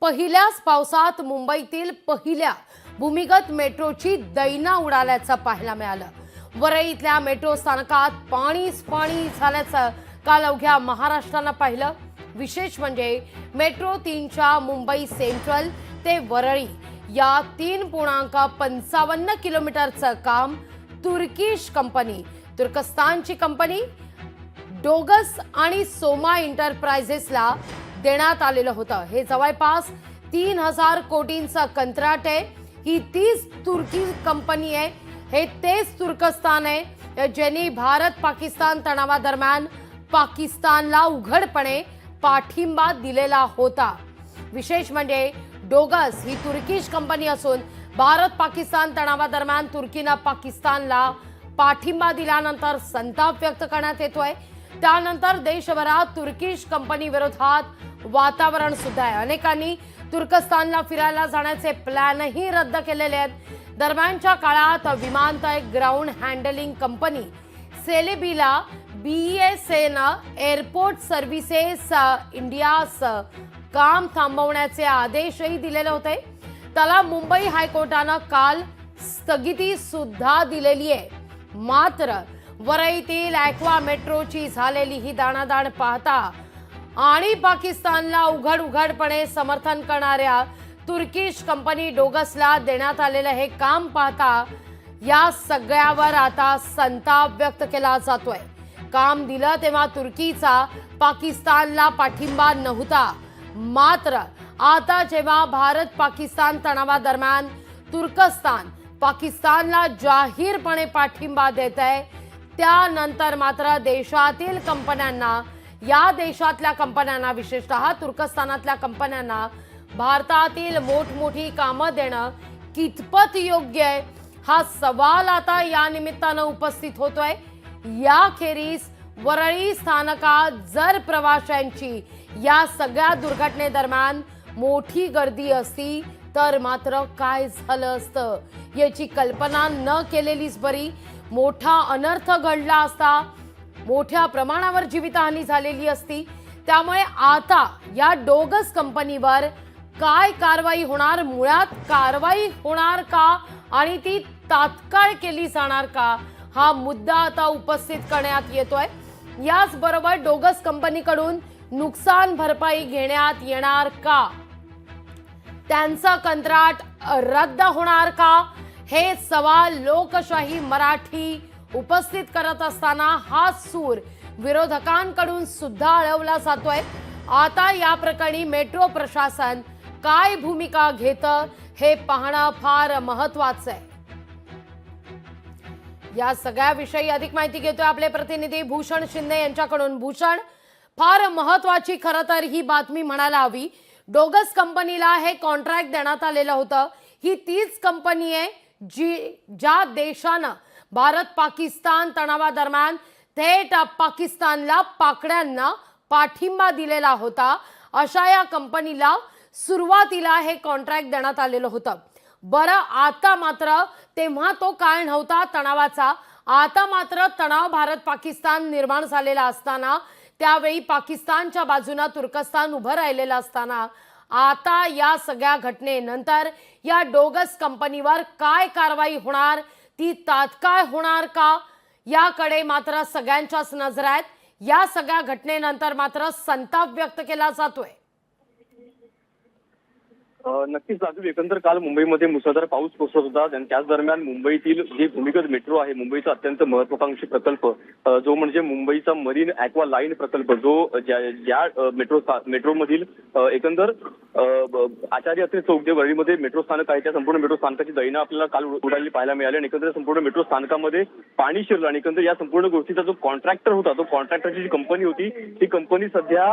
पहिल्याच पावसात मुंबईतील पहिल्या भूमिगत मेट्रोची दैना उडाल्याचं पाहायला मिळालं। वरळीतल्या मेट्रो स्थानकात पाणीच पाणी झाल्याचं काल अवघ्या महाराष्ट्रानं पाहिलं। विशेष म्हणजे मेट्रो 3च्या मुंबई सेंट्रल ते वरळी या 3.55 किलोमीटरचं काम तुर्किश कंपनी, तुर्कस्तानची कंपनी डोगस आणि सोमा एंटरप्राइजेसला देण्यात आलेलं होतं। हे जवळपास 3000 कोटींचं कंत्राट आहे। ही तीच तुर्की कंपनी आहे, हे तेच तुर्कस्तान आहे ज्यांनी भारत पाकिस्तान तणावादरम्यान पाकिस्तानला उघडपणे पाठिंबा दिलेला होता। विशेष म्हणजे डोगस ही तुर्किश कंपनी असून भारत पाकिस्तान तणावादरम्यान तुर्कीनं पाकिस्तानला पाठिंबा दिल्यानंतर संताप व्यक्त करण्यात येतोय। त्यानंतर देशभरात तुर्किश कंपनी विरोधात वातावरण सुद्धा आहे। अनेकांनी तुर्कस्तानला फिरायला जाण्याचे प्लॅनही रद्द केलेले आहेत। दरम्यानच्या काळात विमानतळ ग्राउंड हँडलिंग कंपनी सेलेबीला BSN एअरपोर्ट सर्व्हिसेस इंडियास काम थांबवण्याचे आदेशही दिलेले होते। त्याला मुंबई हायकोर्टानं काल स्थगिती सुद्धा दिलेली आहे। मात्र वरळीतील ॲक्वा मेट्रोची झालेली ही दाणादाण पाहता आणि पाकिस्तानला उघडपणे समर्थन करणाऱ्या तुर्किश कंपनी डोगसला देण्यात आलेलं हे काम पाहता या सगळ्यावर आता संताप व्यक्त केला जातोय। काम दिलं तेव्हा तुर्कीचा पाकिस्तानला पाठिंबा नव्हता, मात्र आता जेव्हा भारत पाकिस्तान तणावादरम्यान तुर्कस्तान पाकिस्तानला जाहीरपणे पाठिंबा देत आहे, त्यानंतर मात्र देशातील कंपन्यांना, या देशातल्या कंपन्यांना, विशेषतः तुर्कस्तानातल्या कंपन्यांना भारतातील मोठमोठी कामं देणं कितपत योग्य आहे हा सवाल आता या निमित्तानं उपस्थित होतोय। याखेरीज वरळी स्थानकात जर प्रवाशांची या सगळ्या दुर्घटनेदरम्यान मोठी गर्दी असती तर मात्र काय झालं असतं याची कल्पना न केलेलीच बरी। मोठा अनर्थ घडला असता, मोठ्या प्रमाणावर जीवितहानी झालेली असती। त्यामुळे आता या डोगस कंपनीवर काय कारवाई होणार, मुळात कारवाई होणार का आणि ती तात्काळ केली जाणार का, हा मुद्दा आता उपस्थित करण्यात येतोय। याचबरोबर डोगस कंपनीकडून नुकसान भरपाई घेण्यात येणार का, त्यांचं कंत्राट रद्द होणार का, हे सवाल लोकशाही मराठी उपस्थित करत असताना हा सूर विरोधकांकडून सुद्धा अळवला जातोय। आता या प्रकरणी मेट्रो प्रशासन काय भूमिका घेतं हे पाहणं फार महत्त्वाचं आहे। या सगळ्या विषयी अधिक माहिती घेतोय आपले प्रतिनिधी भूषण शिंदे यांच्याकडून। भूषण, फार महत्त्वाची खरं तर ही बातमी म्हणायला हवी। डोगस कंपनीला हे कॉन्ट्रॅक्ट देण्यात आलेलं होतं। ही तीच कंपनी आहे ज्या देशानं भारत पाकिस्तान तणावादरम्यान थेट पाकिस्तानला पाकड्यांना पाठिंबा दिलेला होता। अशा या कंपनीला सुरुवातीला हे कॉन्ट्रॅक्ट देण्यात आलेलं होतं। बरं, आता मात्र तेव्हा तो काळ नव्हता तणावाचा, आता मात्र तणाव भारत पाकिस्तान निर्माण झालेला असताना, त्यावेळी पाकिस्तानच्या बाजूने तुर्कस्तान उभं राहिलेलं असताना, आता या सगळ्या घटनेनंतर या डोगस कंपनीवर काय कारवाई होणार, ती तात्काळ होणार का, याकडे मात्र सगळ्यांच्याच नजर आहेत। या सगळ्या घटनेनंतर मात्र संताप व्यक्त केला जातोय। नक्कीच राजू, एकंदर काल मुंबईमध्ये मुसळधार पाऊस कोसळत होता आणि त्याच दरम्यान मुंबईतील जे भूमिगत मेट्रो आहे, मुंबईचा अत्यंत महत्वाकांक्षी प्रकल्प जो म्हणजे मुंबईचा मरीन ॲक्वा लाईन प्रकल्प, जो ज्या मेट्रोमधील एकंदर आचार्य अत्रे चौक जे वरळीमध्ये मेट्रो स्थानक आहे, त्या संपूर्ण मेट्रो स्थानकाची दैना आपल्याला काल उडालेली पाहायला मिळाली आणि एकंदर संपूर्ण मेट्रो स्थानकामध्ये पाणी शिरलं आणि एकंदर या संपूर्ण गोष्टीचा जो कॉन्ट्रॅक्टर होता, तो कॉन्ट्रॅक्टरची जी कंपनी होती, ती कंपनी सध्या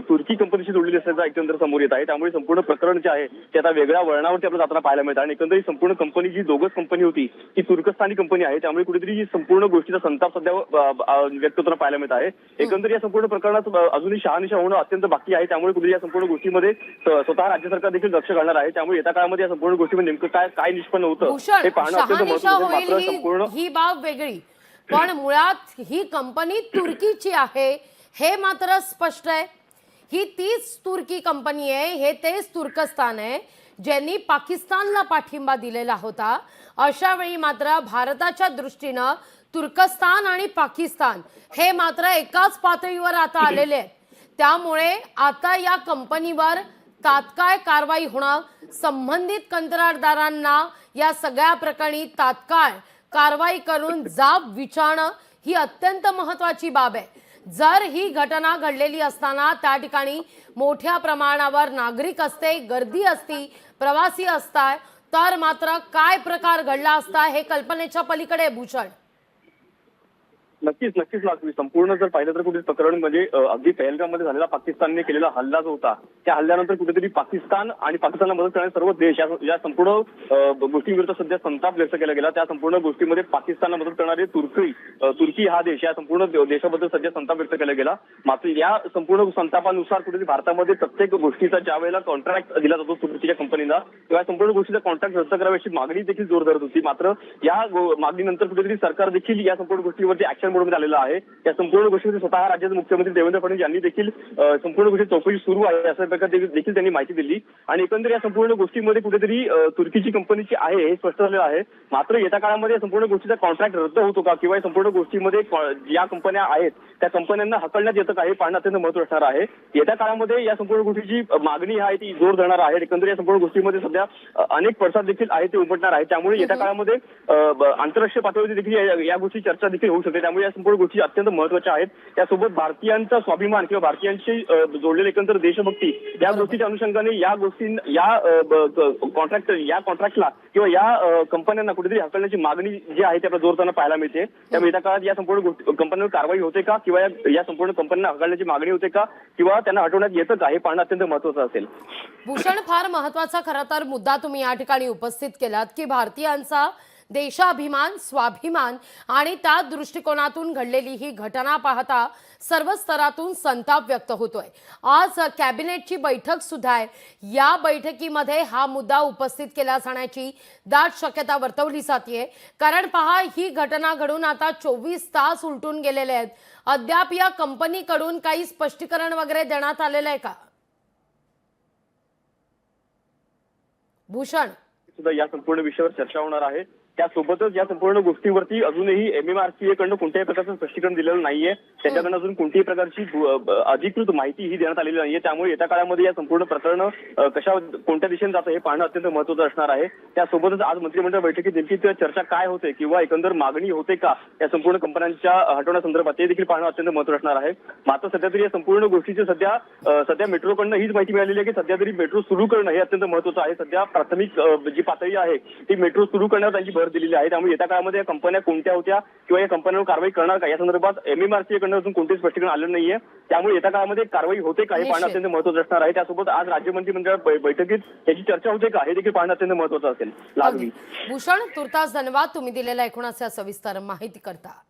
तुर्की कंपनीशी जोडलेली असल्याचा एकंदर समोर येत आहे। त्यामुळे संपूर्ण प्रकरण जे आहे ते आता वेगळ्या वळणावरती आपल्याला जाताना पाहायला मिळतं आणि एकंदरीत संपूर्ण कंपनी जी डोगस कंपनी होती ती तुर्कस्तानी कंपनी आहे। त्यामुळे कुठेतरी ही संपूर्ण गोष्टीचा संताप सध्या व्यक्त होताना पाहायला मिळत आहे। एकंदर या संपूर्ण प्रकरणात अजूनही शहानिशा होणं अत्यंत बाकी आहे। त्यामुळे कुठेतरी या संपूर्ण गोष्टीमध्ये स्वतः राज्य सरकार देखील लक्ष घालणार आहे। त्यामुळे येत्या काळामध्ये या संपूर्ण गोष्टीमध्ये नेमकं काय निष्पन्न होतं हे पाहणं अत्यंत महत्त्वाचं आहे। मात्र संपूर्ण ही बाब वेगळी, पण मुळात ही कंपनी तुर्कीची आहे हे मात्र स्पष्ट आहे। ही तीच तुर्की कंपनी आहे, हे तेच तुर्कस्तान आहे ज्यांनी पाकिस्तानला पाठिंबा दिलेला होता। अशा वेळी मात्र भारताच्या दृष्टीनं तुर्कस्तान आणि पाकिस्तान हे मात्र एकाच पातळीवर आता आलेले आहेत। त्यामुळे आता या कंपनीवर तात्काळ कारवाई होणं, संबंधित कंत्राटदारांना या सगळ्या प्रकरणी तात्काळ कारवाई करून जाब विचारणं ही अत्यंत महत्त्वाची बाब आहे। जर ही घटना घडलेली असताना त्या ठिकाणी मोठ्या प्रमाणावर नागरिक असते, गर्दी असती, प्रवासी असतात, तर मात्र काय प्रकार घडला असता हे कल्पनेच्या पलीकडे भूषण। नक्कीच लागली संपूर्ण जर पाहिलं तर कुठे प्रकरण म्हणजे अगदी पहलगाममध्ये झालेला पाकिस्तानने केलेला हल्ला जो होता, त्या हल्ल्यानंतर कुठेतरी पाकिस्तान आणि पाकिस्तानला मदत करणारे सर्व देश या संपूर्ण गोष्टींविरुद्ध सध्या संताप व्यक्त केला गेला। त्या संपूर्ण गोष्टीमध्ये पाकिस्तानला मदत करणारे तुर्की हा देश, या संपूर्ण देशाबद्दल सध्या संताप व्यक्त केला गेला। मात्र या संपूर्ण संतापानुसार कुठेतरी भारतामध्ये प्रत्येक गोष्टीचा ज्या वेळेला कॉन्ट्रॅक्ट दिला जातो तुर्कीच्या कंपनीला, तेव्हा संपूर्ण गोष्टीचा कॉन्ट्रॅक्ट रद्द करावी अशी मागणी देखील जोर धरत होती। मात्र या मागणीनंतर कुठेतरी सरकार देखील या संपूर्ण गोष्टीवरती ऍक्शन मोडमध्ये आलेला आहे। या संपूर्ण गोष्टीमध्ये स्वतः राज्याचे मुख्यमंत्री देवेंद्र फडणवीस यांनी देखील संपूर्ण गोष्टी चौकशी सुरू आहे अशा प्रकारे देखील त्यांनी माहिती दिली। आणि एकंदर या संपूर्ण गोष्टीमध्ये कुठेतरी तुर्कीची कंपनीची आहे हे स्पष्ट झालेलं आहे। मात्र येत्या काळामध्ये या संपूर्ण गोष्टीचा कॉन्ट्रॅक्ट रद्द होतो का, किंवा या संपूर्ण गोष्टीमध्ये ज्या कंपन्या आहेत त्या कंपन्यांना हकलण्यात येतं का, हे पाहणं अत्यंत महत्त्वाचं असणार आहे। येत्या काळामध्ये या संपूर्ण गोष्टीची मागणी आहे ती जोर धरणार आहे। एकंदर या संपूर्ण गोष्टीमध्ये सध्या अनेक पडसाद देखील आहे ते उमटणार आहे। त्यामुळे येत्या काळामध्ये आंतरराष्ट्रीय पातळीवर देखील या गोष्टी चर्चा देखील होऊ शकते। त्यामुळे या संपूर्ण गोष्टी अत्यंत महत्त्वाच्या आहेत। त्यासोबत भारतीयांचा स्वाभिमान किंवा भारतीयांशी जोडलेले एकंदर देशदेशभक्ती या गोष्टीच्या अनुषंगाने या कॉन्ट्रॅक्टला किंवा या कंपन्यांना कुठेतरी हकलण्याची मागणी जी आहे त्या जोरदार पाहायला मिळते। त्यामुळे येत्या काळात या संपूर्ण कंपन्यांवर कारवाई होते का, किंवा या संपूर्ण कंपन्यांना हकलण्याची मागणी होते का, किंवा त्यांना हटवण्यात येतं का, हे पाहणं अत्यंत महत्त्वाचं असेल। भूषण, फार महत्त्वाचा खरं तर मुद्दा तुम्ही या ठिकाणी उपस्थित केलात की भारतीयांचा देशाभिमान, स्वाभिमान आणि त्या दृष्टिकोनातून घडलेली ही घटना पाहता सर्व स्तरातून संताप व्यक्त होतोय। आज कॅबिनेटची बैठक सुद्धा आहे, या बैठकीमध्ये हा मुद्दा उपस्थित केला जाण्याची दाट शक्यता वर्तवली जाते। कारण पहा, ही घटना घडून आता 24 तास उलटून गेलेले आहेत, अद्याप या कंपनीकडून काही स्पष्टीकरण वगैरे देण्यात आलेलं आहे का भूषण? सुद्धा या संपूर्ण विषयावर चर्चा होणार आहे। त्यासोबतच या संपूर्ण गोष्टीवरती अजूनही MMRCA कडून कोणत्याही प्रकारचं स्पष्टीकरण दिलेलं नाहीये, त्याच्याकडून अजून कोणत्याही प्रकारची अधिकृत माहिती ही देण्यात आलेली नाहीये। त्यामुळे येत्या काळामध्ये या संपूर्ण प्रकरण कोणत्या दिशेने जातं हे पाहणं अत्यंत महत्त्वाचं असणार आहे। त्यासोबतच आज मंत्रिमंडळ बैठकीत देखील चर्चा काय होते किंवा एकंदर मागणी होते का या संपूर्ण कंपन्यांच्या हटवण्यासंदर्भात, ते देखील पाहणं अत्यंत महत्त्वाचं असणार आहे। मात्र सध्या तरी या संपूर्ण गोष्टीचे सध्या मेट्रोकडनं हीच माहिती मिळालेली आहे की सध्या तरी मेट्रो सुरू करणं हे अत्यंत महत्त्वाचं आहे। सध्या प्राथमिक जी पातळी आहे ती मेट्रो सुरू करण्यावर त्यांची भर दिलेली आहे। त्यामुळे येत्या काळामध्ये या कंपन्या कोणत्या होत्या किंवा या कंपन्यांवर कारवाई करणार का या संदर्भात MMRCA कडून अजून कोणतेच स्पष्टीकरण आलेलं नाहीये। त्यामुळे येत्या काळामध्ये कारवाई होते का हे पाहणं अत्यंत महत्त्वाचं असणार आहे। त्यासोबत आज राज्य मंत्रिमंडळ बैठकीत याची चर्चा होते का हे देखील पाहणं अत्यंत महत्त्वाचं असेल। लागली भूषण, तुर्तास धन्यवाद तुम्ही दिलेल्या एकूणच सविस्तर माहिती करता।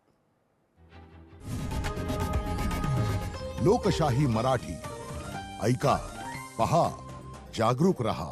लोकशाही मराठी ऐका, पहा, जागरूक रहा।